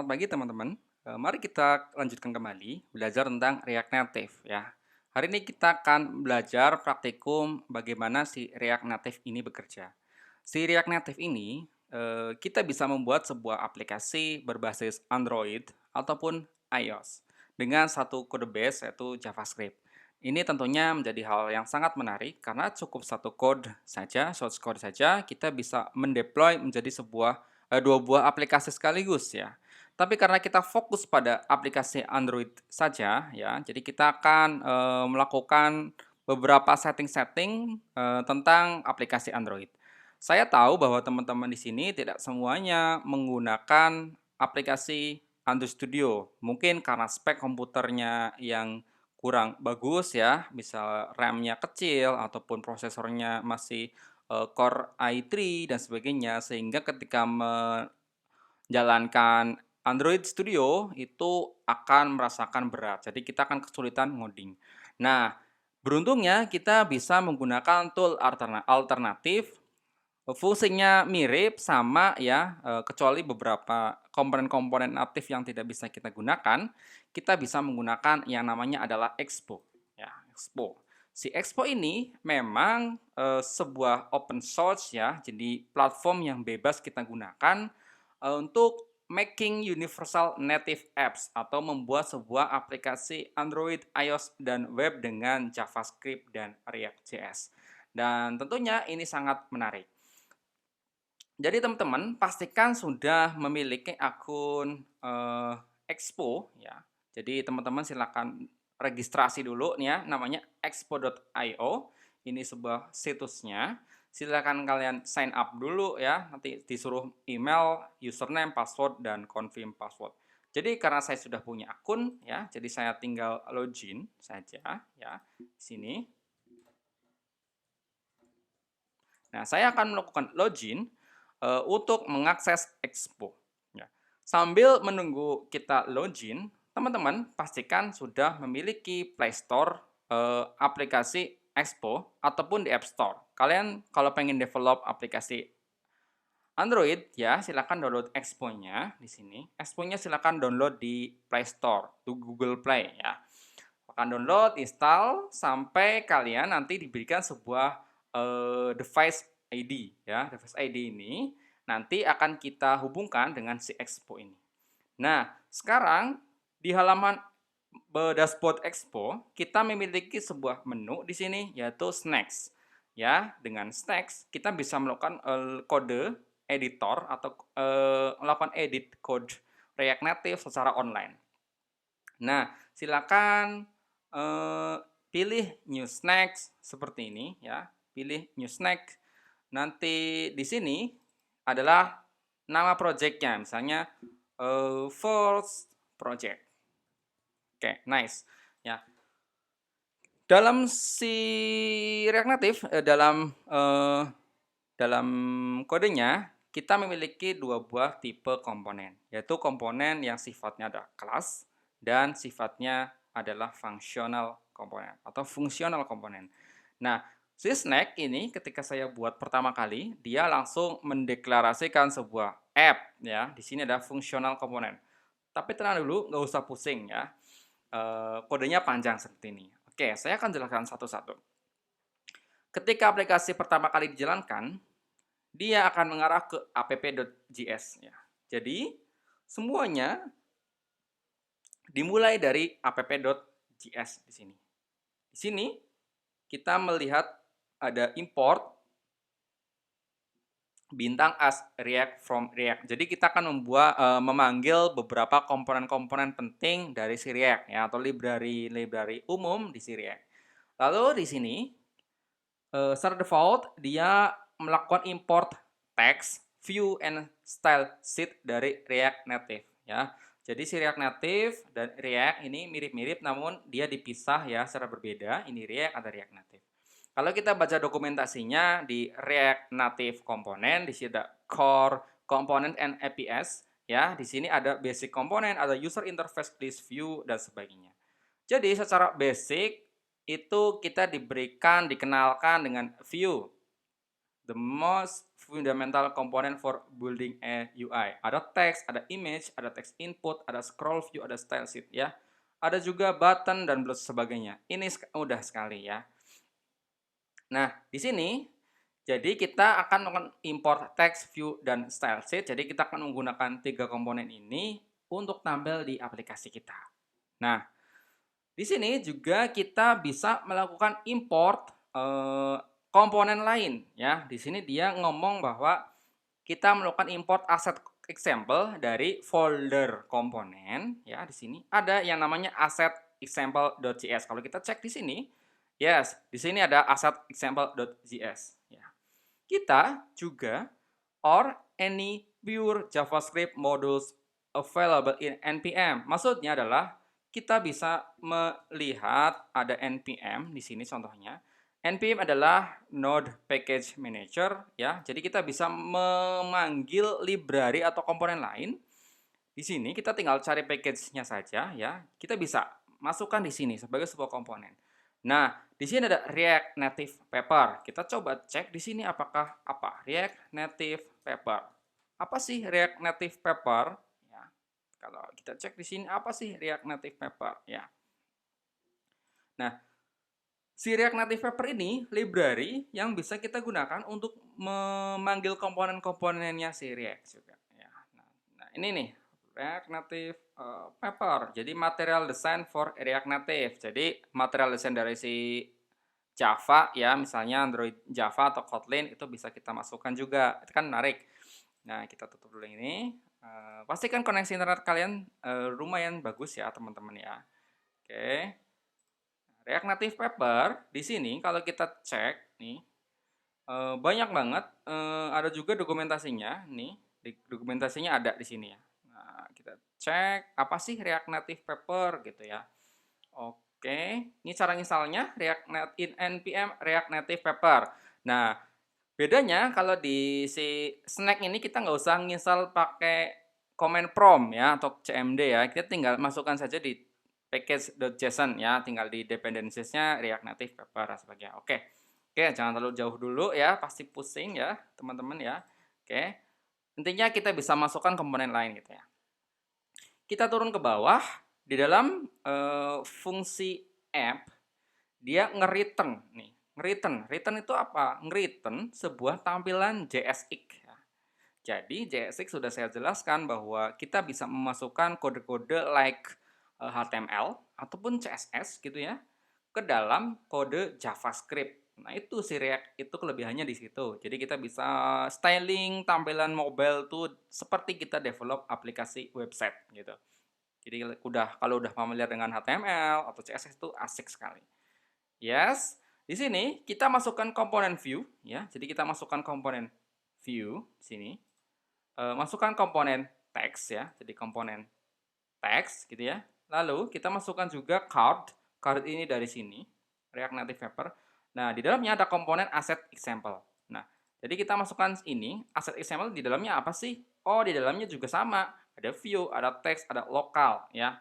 Selamat pagi teman-teman. Mari kita lanjutkan kembali belajar tentang React Native ya. Hari ini kita akan belajar praktikum bagaimana si React Native ini bekerja. Si React Native ini kita bisa membuat sebuah aplikasi berbasis Android ataupun iOS dengan satu kode base yaitu JavaScript. Ini tentunya menjadi hal yang sangat menarik karena cukup satu code saja, source code saja, kita bisa mendeploy menjadi dua buah aplikasi sekaligus ya. Tapi karena kita fokus pada aplikasi Android saja ya, jadi kita akan, melakukan beberapa setting-setting, tentang aplikasi Android. Saya tahu bahwa teman-teman di sini tidak semuanya menggunakan aplikasi Android Studio. Mungkin karena spek komputernya yang kurang bagus ya, misal RAM-nya kecil ataupun prosesornya masih, Core i3 dan sebagainya, sehingga ketika jalankan Android Studio itu akan merasakan berat, jadi kita akan kesulitan ngoding. Nah, beruntungnya kita bisa menggunakan tool alternatif, fungsinya mirip sama ya, kecuali beberapa komponen-komponen natif yang tidak bisa kita gunakan, kita bisa menggunakan yang namanya adalah Expo, ya, Expo. Si Expo ini memang, sebuah open source ya, jadi platform yang bebas kita gunakan, untuk making universal native apps atau membuat sebuah aplikasi Android, iOS, dan web dengan JavaScript dan React.js. Dan tentunya ini sangat menarik. Jadi teman-teman pastikan sudah memiliki akun, Expo ya. Jadi teman-teman silakan registrasi dulu nih ya, namanya expo.io. Ini sebuah situsnya. Silakan kalian sign up dulu ya, nanti disuruh email, username, password, dan confirm password. Jadi karena saya sudah punya akun ya, jadi saya tinggal login saja ya, di sini. Nah, saya akan melakukan login untuk mengakses Expo. Ya. Sambil menunggu kita login, teman-teman pastikan sudah memiliki Play Store aplikasi Expo ataupun di App Store. Kalian kalau pengen develop aplikasi Android ya, silakan download Expo-nya di sini. Expo-nya silakan download di Play Store, di Google Play ya. Akan download, install sampai kalian nanti diberikan sebuah device ID ya. Device ID ini nanti akan kita hubungkan dengan si Expo ini. Nah, sekarang di halaman dashboard Expo, kita memiliki sebuah menu di sini yaitu Snacks. Ya, dengan Snacks kita bisa melakukan kode editor atau melakukan edit code React Native secara online. Nah, silakan pilih New Snacks seperti ini ya, pilih New Snack. Nanti di sini adalah nama project-nya, misalnya First Project. Oke, nice. Ya, dalam si React Native, dalam kodenya, kita memiliki dua buah tipe komponen, yaitu komponen yang sifatnya ada kelas dan sifatnya adalah functional komponen atau fungsional komponen. Nah, si snack ini ketika saya buat pertama kali, dia langsung mendeklarasikan sebuah app ya. Di sini ada fungsional komponen. Tapi tenang dulu, nggak usah pusing ya. Kodenya panjang seperti ini. Oke, saya akan jelaskan satu-satu. Ketika aplikasi pertama kali dijalankan, dia akan mengarah ke app.js ya. Jadi, semuanya dimulai dari app.js di sini. Di sini kita melihat ada import bintang as React from React. Jadi kita akan memanggil beberapa komponen-komponen penting dari si React ya, atau library umum di si React. Lalu di sini secara default dia melakukan import text, view, and style sheet dari React Native ya. Jadi si React Native dan React ini mirip-mirip namun dia dipisah ya secara berbeda. Ini React, ada React Native. Kalau kita baca dokumentasinya di React Native Component, di sini ada Core Component and APIs ya. Di sini ada basic component, ada user interface, list view, dan sebagainya. Jadi secara basic itu kita dikenalkan dengan view, the most fundamental component for building a UI. Ada text, ada image, ada text input, ada scroll view, ada style sheet ya. Ada juga button dan sebagainya. Ini mudah sekali ya. Nah, di sini jadi kita akan melakukan import text, view, dan style sheet. Jadi kita akan menggunakan 3 komponen ini untuk tampil di aplikasi kita. Nah, di sini juga kita bisa melakukan import komponen lain ya. Di sini dia ngomong bahwa kita melakukan import asset example dari folder komponen ya. Di sini ada yang namanya asset example.js. Kalau kita cek di sini, yes, di sini ada asset example.js ya. Kita juga or any pure JavaScript modules available in npm. Maksudnya adalah kita bisa melihat ada npm di sini contohnya. npm adalah Node Package Manager ya. Jadi kita bisa memanggil library atau komponen lain. Di sini kita tinggal cari package-nya saja ya. Kita bisa masukkan di sini sebagai sebuah komponen. Nah, di sini ada React Native Paper. Kita coba cek di sini apakah apa React Native Paper. Apa sih React Native Paper? Ya. Kalau kita cek di sini apa sih React Native Paper ya. Nah, si React Native Paper ini library yang bisa kita gunakan untuk memanggil komponen-komponennya si React juga ya. Nah, ini nih React Native Paper. Jadi material design for React Native. Jadi material design dari si Java ya, misalnya Android Java atau Kotlin itu bisa kita masukkan juga. Itu kan menarik. Nah, kita tutup dulu ini. Pastikan koneksi internet kalian lumayan bagus ya, teman-teman ya. Oke. React Native Paper di sini kalau kita cek nih banyak banget ada juga dokumentasinya nih. Dokumentasinya ada di sini ya. Nah, kita cek apa sih React Native Paper gitu ya. Oke, ini cara installnya React Native npm React Native Paper. Nah, bedanya kalau di si Snack ini kita nggak usah nginstal pakai command prompt ya atau cmd ya. Kita tinggal masukkan saja di package.json ya, tinggal di dependencies-nya React Native Paper dan sebagainya. Oke. Oke, jangan terlalu jauh dulu ya, pasti pusing ya, teman-teman ya. Oke. Intinya kita bisa masukkan komponen lain gitu ya. Kita turun ke bawah, di dalam fungsi app dia nge-return nih. Return itu apa? Nge-return sebuah tampilan JSX ya. Jadi JSX sudah saya jelaskan bahwa kita bisa memasukkan kode-kode like HTML ataupun CSS gitu ya ke dalam kode JavaScript. Nah, itu si React itu kelebihannya di situ. Jadi kita bisa styling tampilan mobile tuh seperti kita develop aplikasi website gitu. Jadi kalau udah familiar dengan HTML atau CSS itu asik sekali. Yes, di sini kita masukkan komponen view ya. Jadi kita masukkan komponen view sini. Masukkan komponen text ya. Jadi komponen text gitu ya. Lalu kita masukkan juga card. Card ini dari sini, React Native Paper. Nah, di dalamnya ada komponen asset example. Nah, jadi kita masukkan ini, asset example di dalamnya apa sih? Oh, di dalamnya juga sama. Ada view, ada text, ada lokal ya.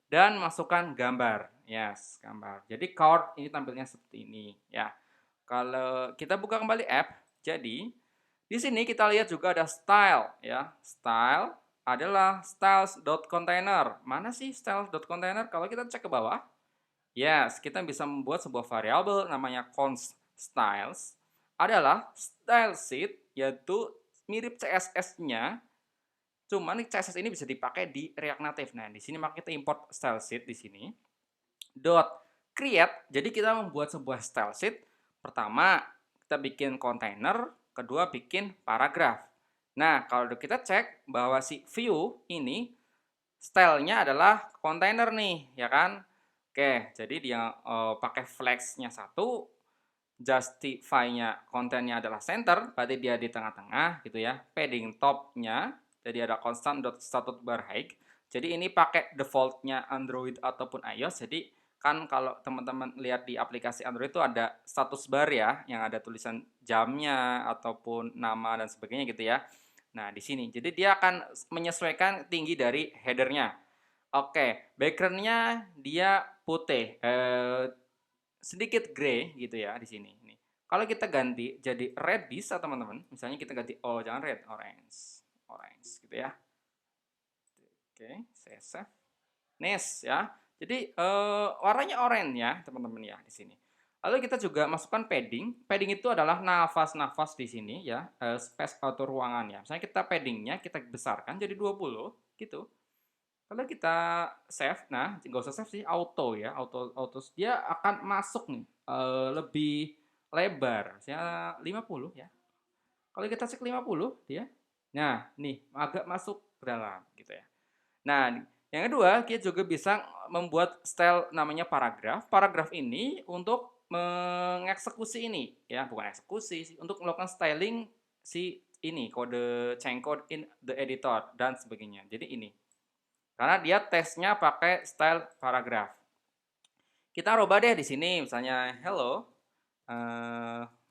Dan masukkan gambar. Yes, gambar. Jadi card ini tampilnya seperti ini ya. Kalau kita buka kembali app, jadi di sini kita lihat juga ada style ya. Style adalah styles.container. Mana sih styles.container? Kalau kita cek ke bawah, yes, kita bisa membuat sebuah variabel namanya const styles adalah style sheet, yaitu mirip CSS-nya, cuman CSS ini bisa dipakai di React Native. Nah, di sini maka kita import style sheet di sini. Dot create, jadi kita membuat sebuah style sheet. Pertama, kita bikin container, kedua bikin paragraf. Nah, kalau kita cek bahwa si view ini stylenya adalah container nih, ya kan? Oke, jadi dia pakai flags-nya satu, justify-nya kontennya adalah center, berarti dia di tengah-tengah gitu ya. Padding top-nya, jadi ada constant.statusBar_height. Jadi ini pakai default-nya Android ataupun iOS. Jadi kan kalau teman-teman lihat di aplikasi Android itu ada status bar ya, yang ada tulisan jamnya ataupun nama dan sebagainya gitu ya. Nah, di sini. Jadi dia akan menyesuaikan tinggi dari headernya. Oke, background-nya dia putih, sedikit grey gitu ya di sini. Nih. Kalau kita ganti jadi red bisa teman-teman. Misalnya kita ganti, oh jangan red, orange. Orange gitu ya. Oke, saya save. Nice ya. Jadi warnanya oranye ya teman-teman ya di sini. Lalu kita juga masukkan padding. Padding itu adalah nafas-nafas di sini ya, space atau ruangan ya. Misalnya kita paddingnya kita besarkan jadi 20 gitu. Kalau kita save, nah nggak usah save sih, auto ya, auto dia akan masuk nih lebih lebar, saya 50 ya. Kalau kita cek 50 dia, nah nih agak masuk ke dalam gitu ya. Nah, yang kedua kita juga bisa membuat style namanya paragraf. Paragraf ini untuk mengeksekusi ini ya, bukan eksekusi sih, untuk melakukan styling si ini kode change code in the editor dan sebagainya. Jadi ini. Karena dia tesnya pakai style paragraf. Kita rubah deh di sini misalnya hello,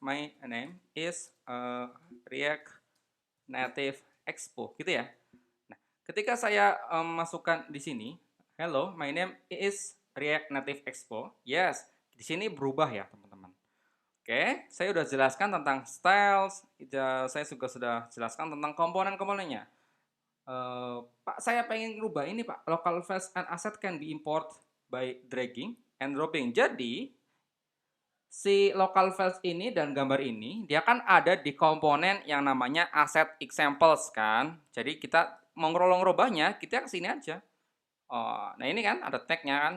my name is React Native Expo gitu ya. Nah, ketika saya masukkan di sini, hello, my name is React Native Expo. Yes, di sini berubah ya teman-teman. Oke, saya sudah jelaskan tentang styles, saya juga sudah jelaskan tentang komponen-komponennya. Pak, saya pengen rubah ini Pak, local files and asset can be import by dragging and dropping. Jadi, si local files ini dan gambar ini, dia kan ada di komponen yang namanya asset examples kan. Jadi kita mau ngerubahnya, kita ke sini aja. Oh, nah ini kan ada tag-nya kan.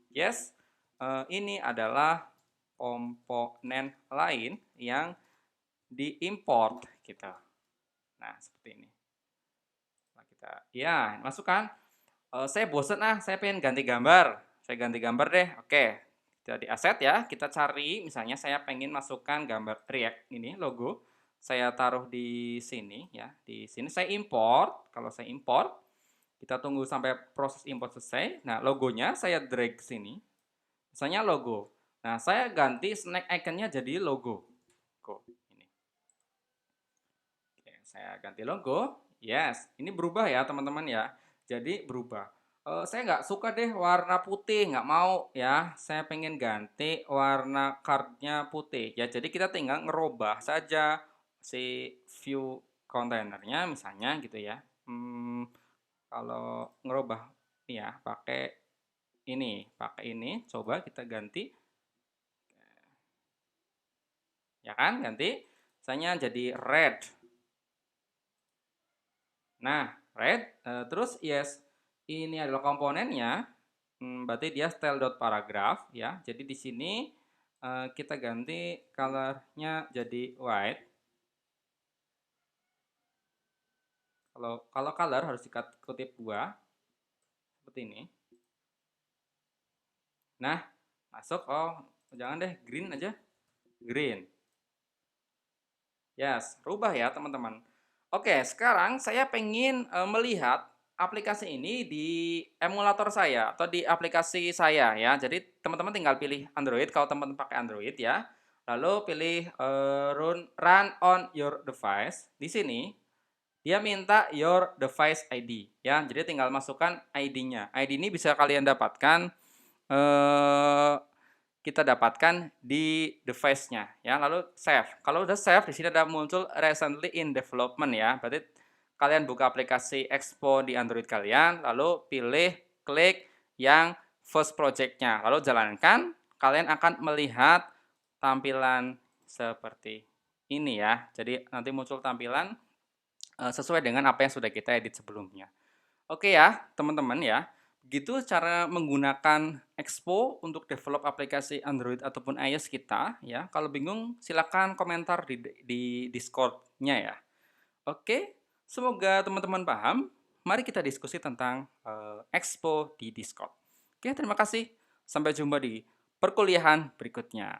Yes, ini adalah komponen lain yang diimport gitu. Nah, seperti ini. Kita ya masukkan. Saya bosen saya pengen ganti gambar. Saya ganti gambar deh. Oke, jadi aset ya. Kita cari, misalnya saya pengen masukkan gambar React ini logo. Saya taruh di sini ya. Di sini saya import. Kalau saya import, kita tunggu sampai proses import selesai. Nah, logonya saya drag ke sini. Misalnya logo. Nah, saya ganti snack icon-nya jadi logo. Ini. Oke, saya ganti logo. Yes, ini berubah ya teman-teman ya. Jadi berubah. Saya nggak suka deh warna putih, nggak mau ya. Saya pengen ganti warna cardnya putih. Ya, jadi kita tinggal ngerubah saja si view kontainernya misalnya gitu ya. Kalau ngerubah ya pakai ini, coba kita ganti. Ya kan, ganti. Misalnya jadi red. Nah, red, terus yes, ini adalah komponennya, berarti dia style.paragraph ya. Jadi di sini kita ganti color-nya jadi white. Kalau color harus dikutip 2 seperti ini. Nah, masuk. Oh, jangan deh green aja. Green. Yes, rubah ya teman-teman. Oke, sekarang saya pengen melihat aplikasi ini di emulator saya atau di aplikasi saya ya. Jadi teman-teman tinggal pilih Android kalau teman-teman pakai Android ya. Lalu pilih run on your device. Di sini dia minta your device ID ya. Jadi tinggal masukkan ID-nya. ID ini bisa kalian dapatkan kita dapatkan di device-nya ya. Lalu save. Kalau udah save di sini ada muncul recently in development ya. Berarti kalian buka aplikasi Expo di Android kalian, lalu pilih klik yang first project-nya. Lalu jalankan, kalian akan melihat tampilan seperti ini ya. Jadi nanti muncul tampilan sesuai dengan apa yang sudah kita edit sebelumnya. Oke ya, teman-teman ya. Begitu cara menggunakan Expo untuk develop aplikasi Android ataupun iOS kita ya. Kalau bingung silakan komentar di Discord-nya ya. Oke, semoga teman-teman paham. Mari kita diskusi tentang Expo di Discord. Oke, terima kasih. Sampai jumpa di perkuliahan berikutnya.